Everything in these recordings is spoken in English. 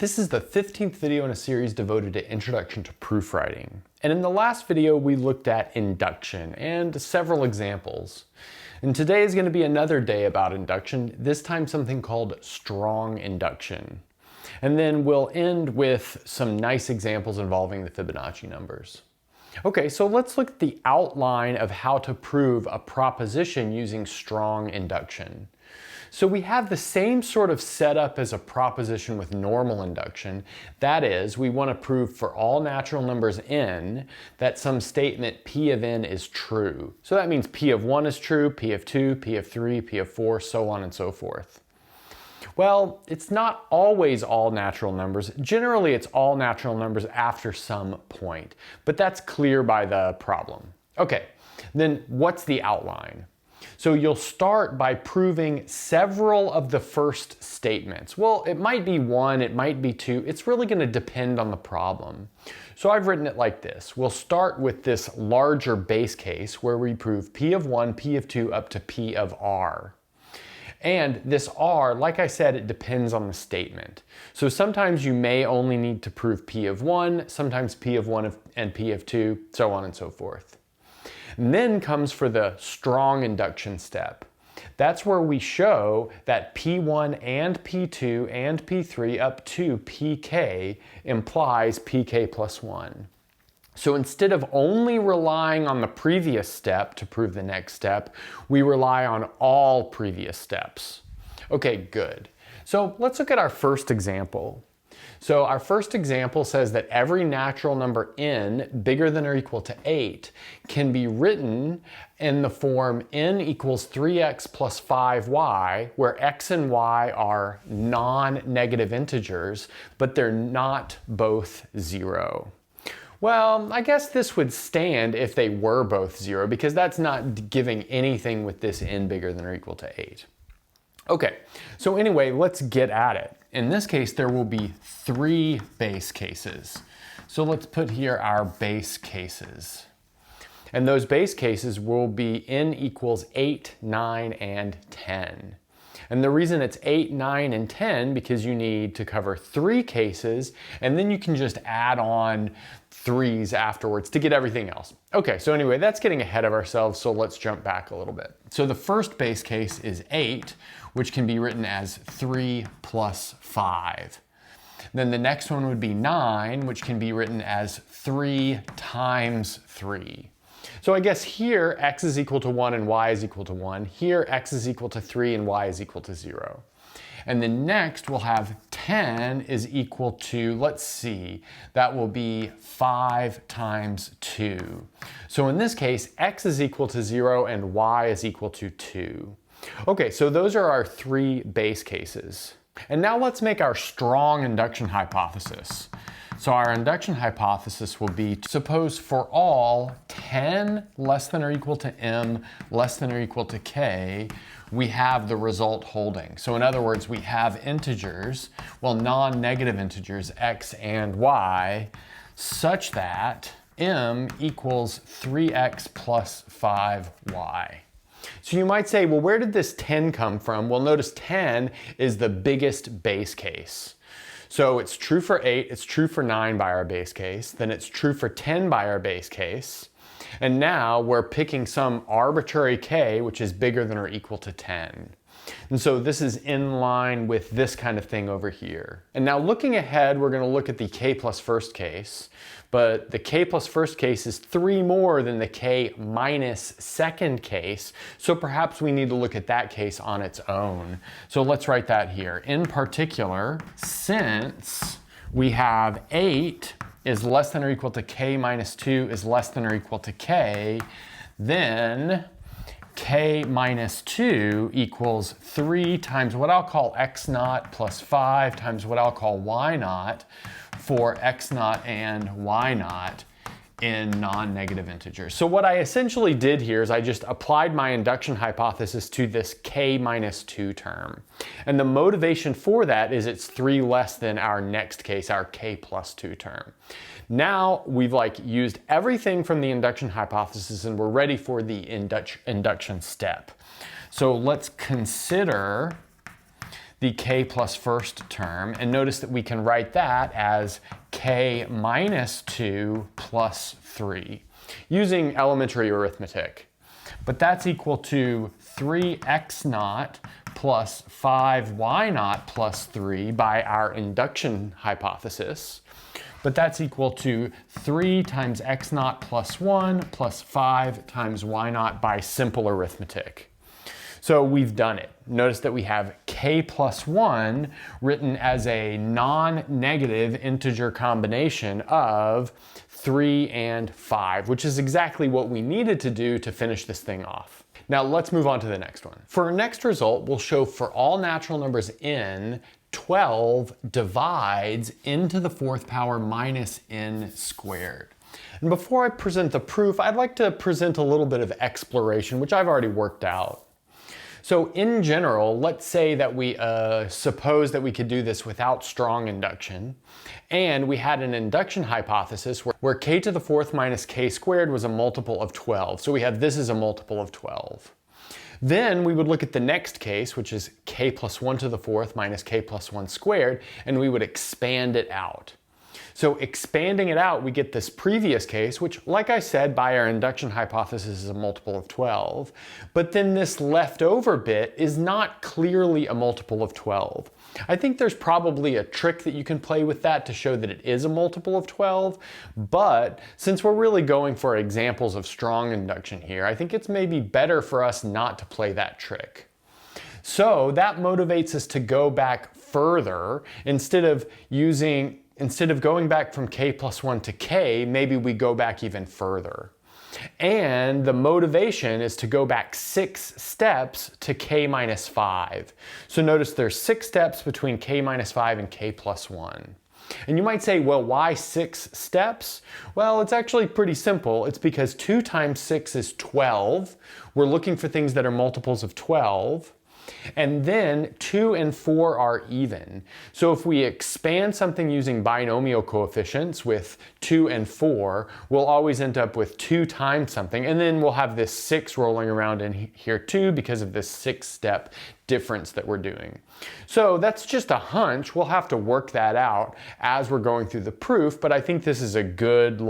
This is the 15th video in a series devoted to Introduction to Proofwriting. And in the last video, we looked at induction and several examples. And today is going to be another day about induction, this time something called strong induction. And then we'll end with some nice examples involving the Fibonacci numbers. Okay, so let's look at the outline of how to prove a proposition using strong induction. So we have the same sort of setup as a proposition with normal induction. That is, we want to prove for all natural numbers n that some statement p of n is true. So that means p of 1 is true, p of 2, p of 3, p of 4, so on and so forth. Well, it's not always all natural numbers. Generally, it's all natural numbers after some point, but that's clear by the problem. Okay, then what's the outline? So you'll start by proving several of the first statements. Well, it might be one, it might be two. It's really going to depend on the problem. So I've written it like this. We'll start with this larger base case where we prove p of 1, p of 2 up to p of r. And this r, like I said, it depends on the statement. So sometimes you may only need to prove p of 1, sometimes p of 1 and p of 2, so on and so forth. And then comes for the strong induction step. That's where we show that P1 and P2 and P3 up to PK implies PK plus 1. So instead of only relying on the previous step to prove the next step, we rely on all previous steps. Okay, good. So let's look at our first example. So our first example says that every natural number n bigger than or equal to 8 can be written in the form n equals 3x plus 5y, where x and y are non-negative integers, but they're not both 0. Well, I guess this would stand if they were both 0, because that's not giving anything with this n bigger than or equal to 8. Okay, so anyway, let's get at it. In this case, there will be 3 base cases. So let's put here our base cases. And those base cases will be n equals 8, 9, and 10. And the reason it's 8, 9, and 10 because you need to cover 3 cases, and then you can just add on 3s afterwards to get everything else. Okay, so anyway, that's getting ahead of ourselves, so let's jump back a little bit. So the first base case is 8, which can be written as 3 plus 5. Then the next one would be 9, which can be written as 3 times 3. So I guess here x is equal to 1 and y is equal to 1. Here x is equal to 3 and y is equal to 0. And then next we'll have 10 is equal to, let's see, that will be 5 times 2. So in this case, x is equal to 0 and y is equal to 2. Okay, so those are our 3 base cases. And now let's make our strong induction hypothesis. So our induction hypothesis will be, suppose for all 10 less than or equal to m less than or equal to k, we have the result holding. So in other words, we have integers, well, non-negative integers, x and y, such that m equals 3x plus 5y. So you might say, well, where did this 10 come from? Well, notice 10 is the biggest base case. So it's true for 8, it's true for 9 by our base case, then it's true for 10 by our base case, and now we're picking some arbitrary k which is bigger than or equal to 10. And so this is in line with this kind of thing over here. And now looking ahead, we're going to look at the k plus first case, but the k plus first case is 3 more than the k minus second case, so perhaps we need to look at that case on its own. So let's write that here. In particular, since we have 8 is less than or equal to k minus 2 is less than or equal to k, then k minus 2 equals 3 times what I'll call x naught plus 5 times what I'll call y naught for x naught and y naught in non-negative integers. So what I essentially did here is I just applied my induction hypothesis to this k minus 2 term. And the motivation for that is it's 3 less than our next case, our k plus 2 term. Now we've used everything from the induction hypothesis and we're ready for the induction step. So let's consider the k plus first term, and notice that we can write that as k minus 2 plus 3, using elementary arithmetic. But that's equal to 3x naught plus 5y naught plus 3 by our induction hypothesis. But that's equal to 3 times x naught plus 1 plus 5 times y naught by simple arithmetic. So we've done it. Notice that we have k plus 1 written as a non-negative integer combination of 3 and 5, which is exactly what we needed to do to finish this thing off. Now let's move on to the next one. For our next result, we'll show for all natural numbers n, 12 divides n to the fourth power minus n squared. And before I present the proof, I'd like to present a little bit of exploration, which I've already worked out. So in general, let's say that we suppose that we could do this without strong induction, and we had an induction hypothesis where k to the fourth minus k squared was a multiple of 12. So we have this as a multiple of 12. Then we would look at the next case, which is k plus 1 to the fourth minus k plus 1 squared, and we would expand it out. So expanding it out, we get this previous case, which, like I said, by our induction hypothesis is a multiple of 12. But then this leftover bit is not clearly a multiple of 12. I think there's probably a trick that you can play with that to show that it is a multiple of 12. But since we're really going for examples of strong induction here, I think it's maybe better for us not to play that trick. So that motivates us to go back further. Instead of going back from k plus 1 to k, maybe we go back even further. And the motivation is to go back 6 steps to k minus 5. So notice there's 6 steps between k minus 5 and k plus 1. And you might say, well, why 6 steps? Well, it's actually pretty simple. It's because 2 times 6 is 12. We're looking for things that are multiples of 12. And then 2 and 4 are even. So if we expand something using binomial coefficients with 2 and 4, we'll always end up with 2 times something. And then we'll have this 6 rolling around in here too because of this 6-step difference that we're doing. So that's just a hunch. We'll have to work that out as we're going through the proof, but I think this is a good,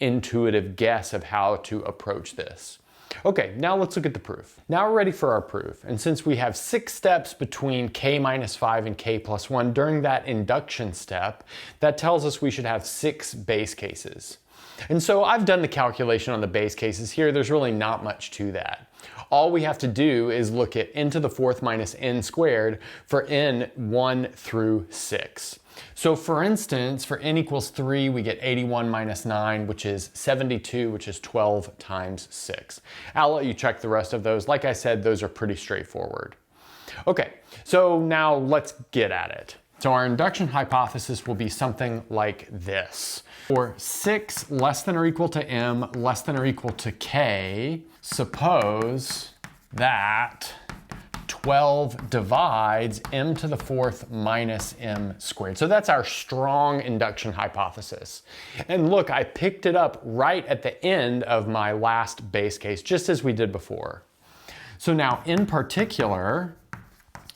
intuitive guess of how to approach this. Okay, now let's look at the proof. Now we're ready for our proof. And since we have 6 steps between k minus 5 and k plus 1 during that induction step, that tells us we should have 6 base cases. And so I've done the calculation on the base cases here. There's really not much to that. All we have to do is look at n to the fourth minus n squared for n 1 through 6. So for instance, for n equals 3, we get 81 minus 9, which is 72, which is 12 times 6. I'll let you check the rest of those. Like I said, those are pretty straightforward. Okay, so now let's get at it. So our induction hypothesis will be something like this. For 6 less than or equal to m less than or equal to k, suppose that 12 divides m to the fourth minus m squared. So that's our strong induction hypothesis. And look, I picked it up right at the end of my last base case, just as we did before. So now in particular,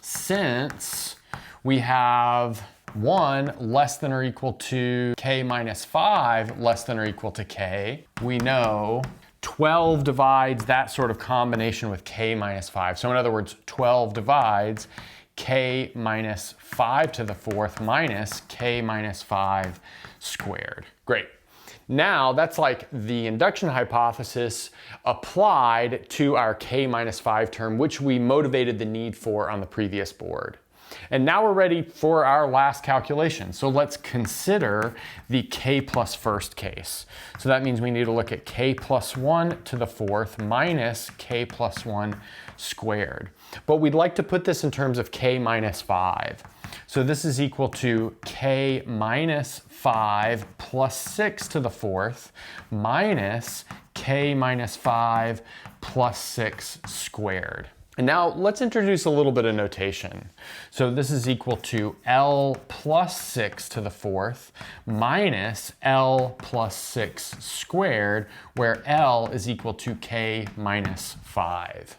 since we have 1 less than or equal to k minus 5 less than or equal to k, we know 12 divides that sort of combination with k minus 5. So in other words, 12 divides k minus 5 to the fourth minus k minus 5 squared. Great. Now that's like the induction hypothesis applied to our k minus 5 term, which we motivated the need for on the previous board. And now we're ready for our last calculation. So let's consider the k plus first case. So that means we need to look at k plus 1 to the fourth minus k plus 1 squared. But we'd like to put this in terms of k minus 5. So this is equal to k minus 5 plus 6 to the fourth minus k minus 5 plus 6 squared. And now let's introduce a little bit of notation. So this is equal to L plus 6 to the fourth minus L plus 6 squared, where L is equal to k minus 5.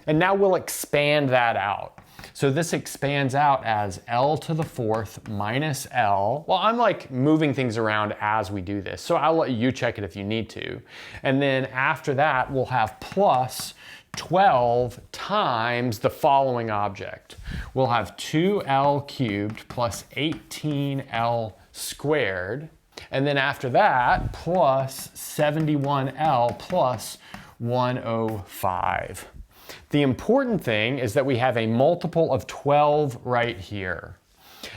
And now we'll expand that out. So this expands out as L to the fourth minus L. Well, I'm like moving things around as we do this, so I'll let you check it if you need to. And then after that, we'll have plus 12 times the following object. We'll have 2L cubed plus 18L squared. And then after that, plus 71L plus 105. The important thing is that we have a multiple of 12 right here.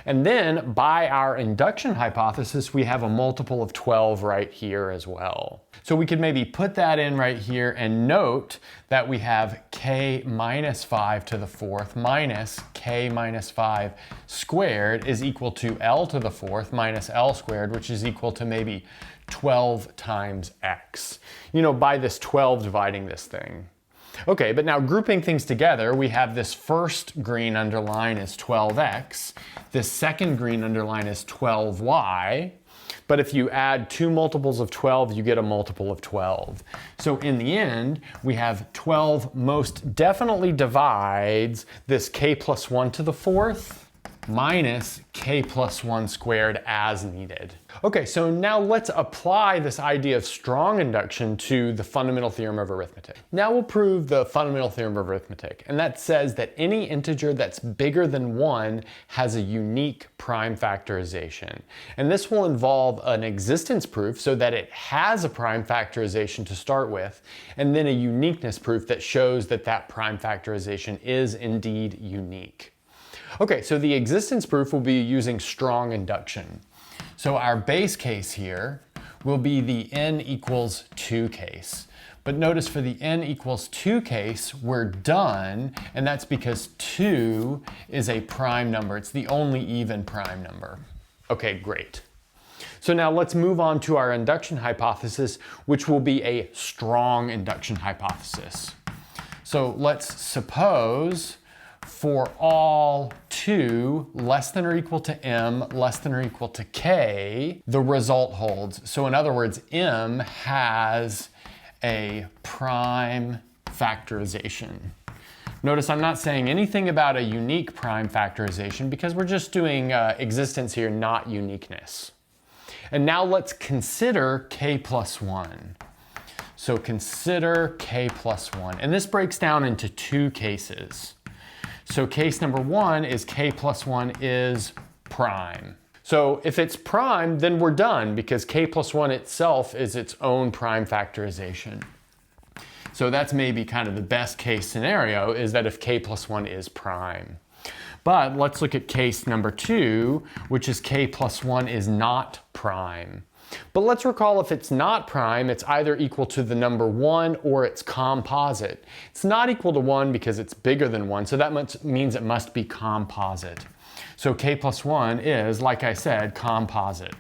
And then by our induction hypothesis, we have a multiple of 12 right here as well. So we could maybe put that in right here and note that we have k minus 5 to the fourth minus k minus 5 squared is equal to L to the fourth minus L squared, which is equal to maybe 12 times x. You know, by this 12 dividing this thing. Okay, but now grouping things together, we have this first green underline is 12x, this second green underline is 12y, but if you add two multiples of 12, you get a multiple of 12. So in the end, we have 12 most definitely divides this k plus 1 to the fourth minus k plus 1 squared as needed. Okay, so now let's apply this idea of strong induction to the fundamental theorem of arithmetic. Now we'll prove the fundamental theorem of arithmetic, and that says that any integer that's bigger than 1 has a unique prime factorization. And this will involve an existence proof so that it has a prime factorization to start with, and then a uniqueness proof that shows that that prime factorization is indeed unique. Okay, so the existence proof will be using strong induction. So our base case here will be the n equals 2 case. But notice for the n equals 2 case, we're done, and that's because 2 is a prime number. It's the only even prime number. Okay, great. So now let's move on to our induction hypothesis, which will be a strong induction hypothesis. So let's suppose for all 2 less than or equal to m less than or equal to k, the result holds. So in other words, m has a prime factorization. Notice I'm not saying anything about a unique prime factorization because we're just doing existence here, not uniqueness. And now let's consider k plus 1. So consider k plus 1. And this breaks down into two cases. So case number 1 is k plus 1 is prime. So if it's prime, then we're done because k plus 1 itself is its own prime factorization. So that's maybe kind of the best case scenario, is that if k plus 1 is prime. But let's look at case number 2, which is k plus 1 is not prime. But let's recall if it's not prime, it's either equal to the number 1 or it's composite. It's not equal to 1 because it's bigger than 1, so that means it must be composite. So k plus 1 is, like I said, composite.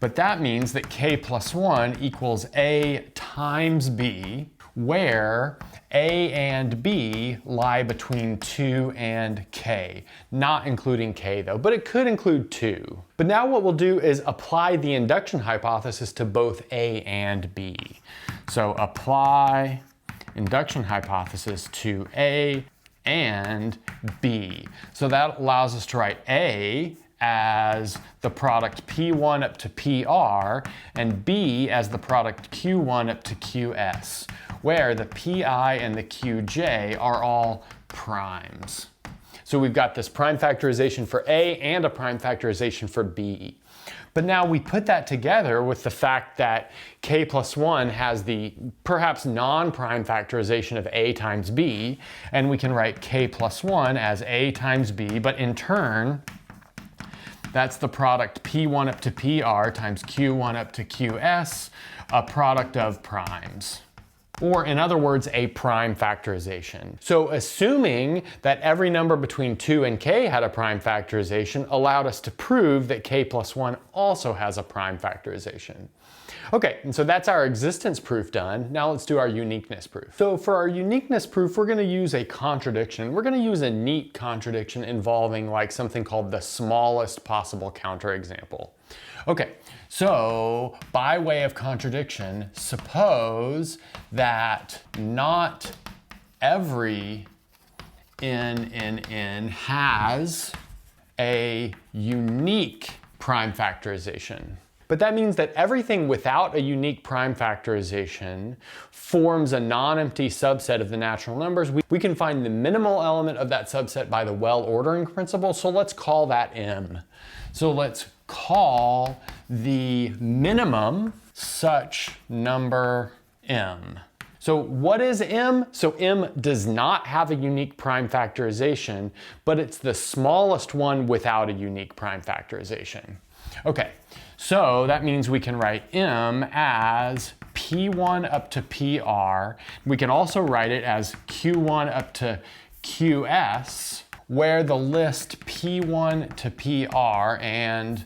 But that means that k plus 1 equals a times b, where a and b lie between 2 and k, not including k though, but it could include 2. But now what we'll do is apply the induction hypothesis to both a and b. So apply induction hypothesis to a and b. So that allows us to write a as the product P1 up to PR and B as the product Q1 up to QS, where the PI and the QJ are all primes. So we've got this prime factorization for A and a prime factorization for B. But now we put that together with the fact that k plus 1 has the perhaps non-prime factorization of A times B, and we can write k plus 1 as A times B, but in turn, that's the product P1 up to PR times Q1 up to QS, a product of primes. Or in other words, a prime factorization. So assuming that every number between 2 and k had a prime factorization allowed us to prove that k plus 1 also has a prime factorization. Okay, and so that's our existence proof done. Now let's do our uniqueness proof. So for our uniqueness proof, we're gonna use a contradiction. We're gonna use a neat contradiction involving like something called the smallest possible counterexample. Okay, so by way of contradiction, suppose that not every n has a unique prime factorization. But that means that everything without a unique prime factorization forms a non-empty subset of the natural numbers. We can find the minimal element of that subset by the well-ordering principle, so let's call that m. So let's call the minimum such number m. So what is m? So m does not have a unique prime factorization, but it's the smallest one without a unique prime factorization. Okay, so that means we can write m as p1 up to pr. We can also write it as q1 up to qs, where the list p1 to pr and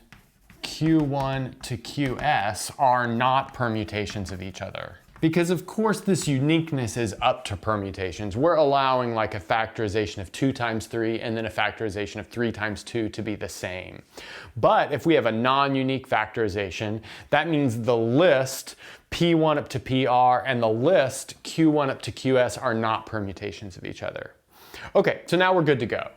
q1 to qs are not permutations of each other. Because of course this uniqueness is up to permutations. We're allowing like a factorization of 2 times 3 and then a factorization of 3 times 2 to be the same. But if we have a non-unique factorization, that means the list P1 up to PR and the list Q1 up to QS are not permutations of each other. Okay, so now we're good to go.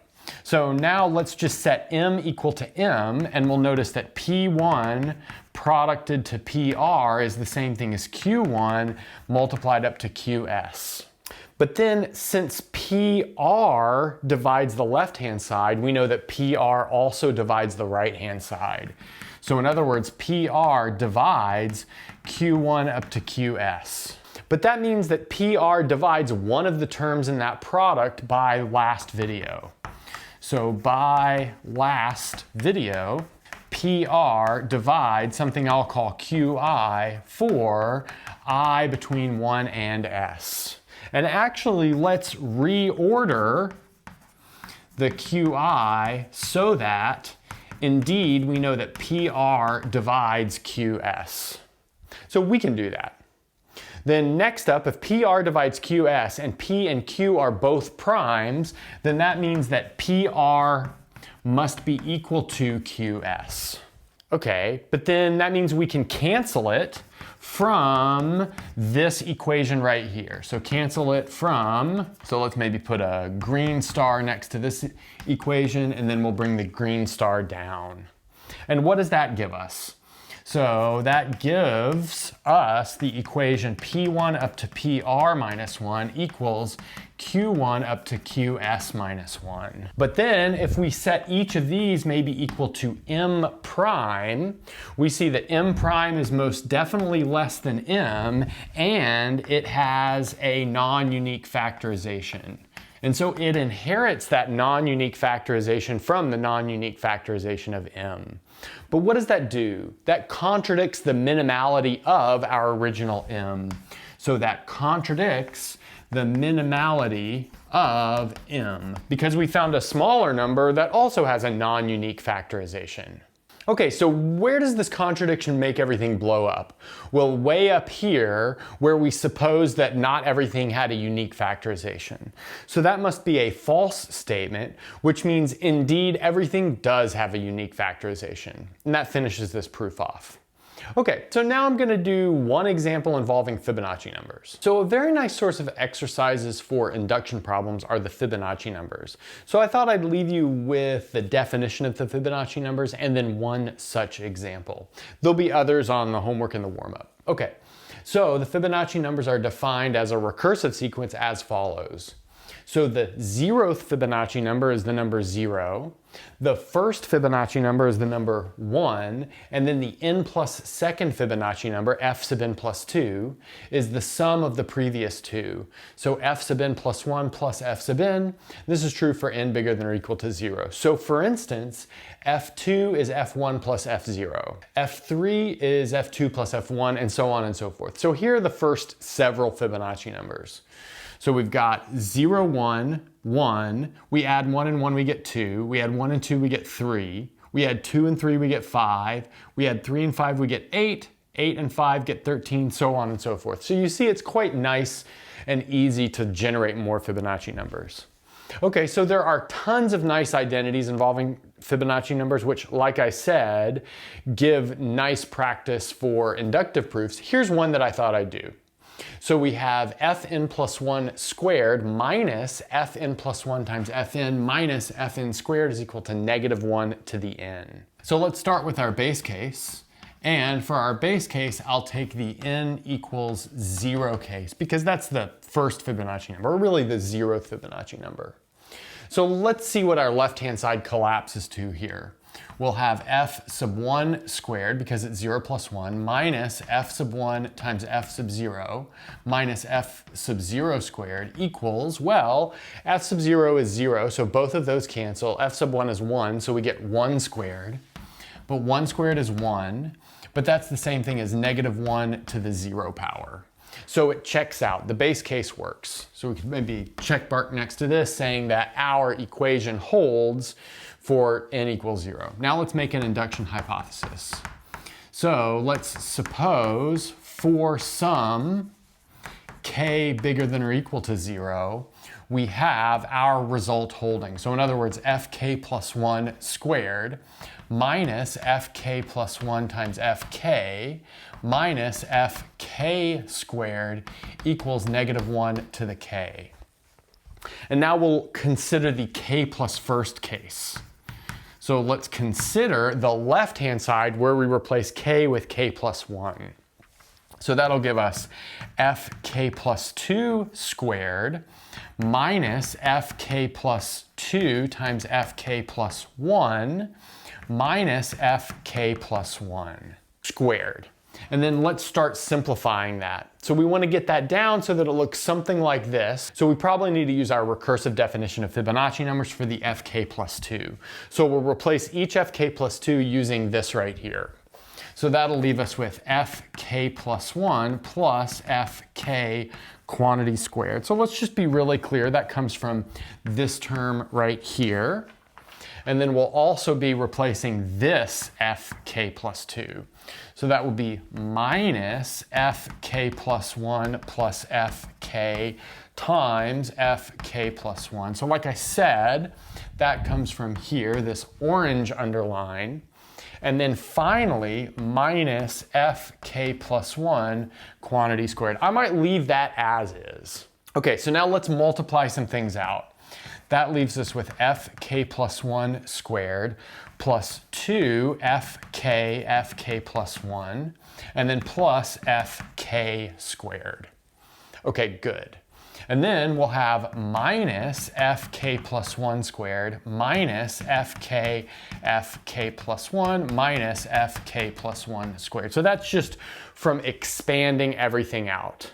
So now let's just set m equal to m, and we'll notice that P1 producted to PR is the same thing as Q1 multiplied up to QS. But then since PR divides the left-hand side, we know that PR also divides the right-hand side. So in other words, PR divides Q1 up to QS. But that means that PR divides one of the terms in that product by last video. So by last video, PR divides something I'll call QI for I between 1 and S. And actually, let's reorder the QI so that indeed we know that PR divides QS. So we can do that. Then next up, if PR divides QS and P and Q are both primes, then that means that PR must be equal to QS. Okay, but then that means we can cancel it from this equation right here. So cancel it from, so let's maybe put a green star next to this equation, and then we'll bring the green star down. And what does that give us? So that gives us the equation P1 up to PR minus 1 equals Q1 up to QS minus 1. But then if we set each of these maybe equal to M prime, we see that M prime is most definitely less than M, and it has a non-unique factorization. And so it inherits that non-unique factorization from the non-unique factorization of M. But what does that do? That contradicts the minimality of our original M. So that contradicts the minimality of M because we found a smaller number that also has a non-unique factorization. Okay, so where does this contradiction make everything blow up? Well, way up here, where we suppose that not everything had a unique factorization. So that must be a false statement, which means indeed everything does have a unique factorization. And that finishes this proof off. Okay, so now I'm going to do one example involving Fibonacci numbers. So a very nice source of exercises for induction problems are the Fibonacci numbers. So I thought I'd leave you with the definition of the Fibonacci numbers and then one such example. There'll be others on the homework and the warm-up. Okay, so the Fibonacci numbers are defined as a recursive sequence as follows. So the 0th Fibonacci number is the number 0. The first Fibonacci number is the number 1. And then the n plus second Fibonacci number, f sub n plus 2, is the sum of the previous two. So f sub n plus 1 plus f sub n. This is true for n bigger than or equal to 0. So for instance, f2 is f1 plus f0. f3 is f2 plus f1, and so on and so forth. So here are the first several Fibonacci numbers. So we've got 0, 1, 1. We add 1 and 1, we get 2. We add 1 and 2, we get 3. We add 2 and 3, we get 5. We add 3 and 5, we get 8. 8 and 5 get 13, so on and so forth. So you see it's quite nice and easy to generate more Fibonacci numbers. Okay, so there are tons of nice identities involving Fibonacci numbers, which, like I said, give nice practice for inductive proofs. Here's one that I thought I'd do. So we have fn plus 1 squared minus fn plus 1 times fn minus fn squared is equal to negative 1 to the n. So let's start with our base case. And for our base case, I'll take the n equals 0 case because that's the first Fibonacci number, or really the 0th Fibonacci number. So let's see what our left-hand side collapses to here. We'll have f sub 1 squared, because it's 0 plus 1, minus f sub 1 times f sub 0, minus f sub 0 squared equals, well, f sub 0 is 0, so both of those cancel. F sub 1 is 1, so we get 1 squared. But 1 squared is 1, but that's the same thing as negative 1 to the 0 power. So it checks out. The base case works. So we could maybe check mark next to this saying that our equation holds for n equals 0. Now let's make an induction hypothesis. So let's suppose for some k bigger than or equal to 0, we have our result holding. So in other words, fk plus 1 squared minus fk plus 1 times fk minus fk squared equals negative 1 to the k. And now we'll consider the k plus first case. So let's consider the left-hand side where we replace k with k plus 1. So that'll give us fk plus 2 squared minus fk plus 2 times fk plus 1 minus fk plus 1 squared. And then let's start simplifying that. So we want to get that down so that it looks something like this. So we probably need to use our recursive definition of Fibonacci numbers for the fk plus 2. So we'll replace each fk plus 2 using this right here. So that'll leave us with fk plus 1 plus fk quantity squared. So let's just be really clear. That comes from this term right here. And then we'll also be replacing this fk plus 2. So that will be minus fk plus 1 plus fk times fk plus 1. So like I said, that comes from here, this orange underline. And then finally, minus fk plus 1 quantity squared. I might leave that as is. Okay, so now let's multiply some things out. That leaves us with fk plus 1 squared plus 2 fk plus 1, and then plus fk squared. Okay, good. And then we'll have minus fk plus 1 squared minus fk plus 1 minus fk plus 1 squared. So that's just from expanding everything out.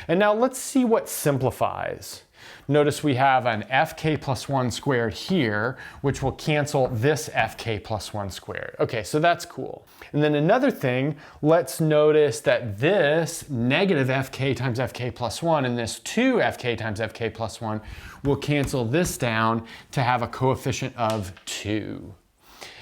And now let's see what simplifies. Notice we have an fk plus 1 squared here, which will cancel this fk plus 1 squared. Okay, so that's cool. And then another thing, let's notice that this negative fk times fk plus 1 and this 2 fk times fk plus 1 will cancel this down to have a coefficient of 2.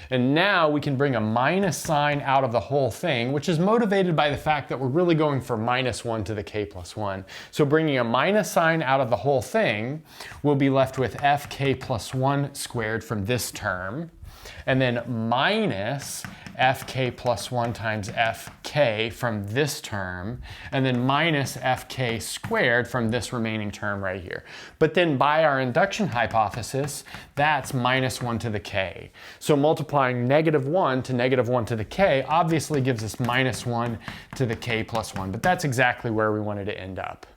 And now we can bring a minus sign out of the whole thing, which is motivated by the fact that we're really going for minus 1 to the k plus 1. So bringing a minus sign out of the whole thing, we'll be left with fk plus 1 squared from this term, and then minus fk plus 1 times fk from this term, and then minus fk squared from this remaining term right here. But then by our induction hypothesis, that's minus 1 to the k. So multiplying negative 1 to negative 1 to the k obviously gives us minus 1 to the k plus 1, but that's exactly where we wanted to end up.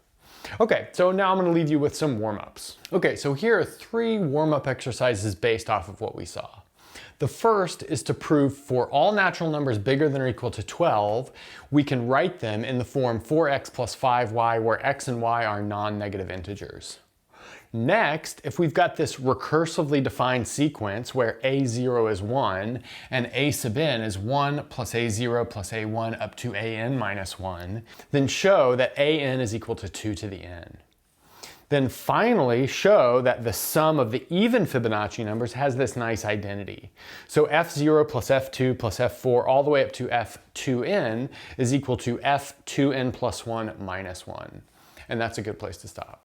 Okay, so now I'm going to leave you with some warm-ups. Okay, so here are 3 warm-up exercises based off of what we saw. The first is to prove for all natural numbers bigger than or equal to 12, we can write them in the form 4x plus 5y, where x and y are non-negative integers. Next, if we've got this recursively defined sequence where a0 is 1 and a sub n is 1 plus a0 plus a1 up to an minus 1, then show that an is equal to 2 to the n. Then finally show that the sum of the even Fibonacci numbers has this nice identity. So f0 plus f2 plus f4 all the way up to f2n is equal to f2n plus 1 minus 1. And that's a good place to stop.